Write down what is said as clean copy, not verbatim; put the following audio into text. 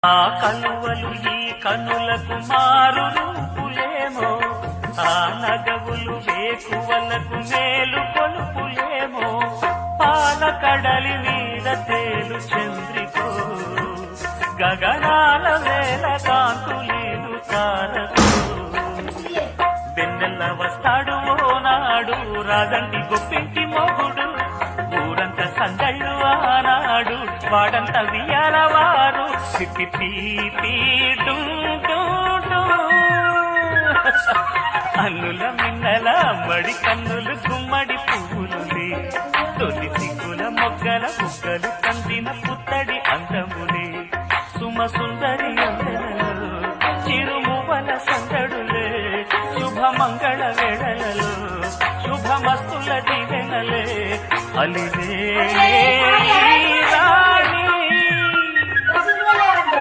ఆ కలువలు ఈ కనులకు మారు రూపులేమో, ఆ నగవులు వేకువలకు మేలు కొలుపులేమో, పాల కడలి మీద తేలు చంద్రికో, గగనాల వేల కాంతులీలు తారకు. వెన్నెల్ల వస్తాడు ఓనాడు రాజంటి గొప్పింటి మొగుడు, ఊరంతా సందళ్ళు ఆనాడు వాడంతా వియ్యాలవారు. అల్లుల మిన్నల మడి కన్నులు గుమ్మడి పువ్వులులే, తొలి సిగ్గుల మొగ్గల బుగ్గలు కందిన పుత్తడి అందములే, సుమ సుందరి అందెలలో చిరుమువల సందడులే, శుభమంగళ వేళలలో శుభమస్తుల దీవెనలే అలివే.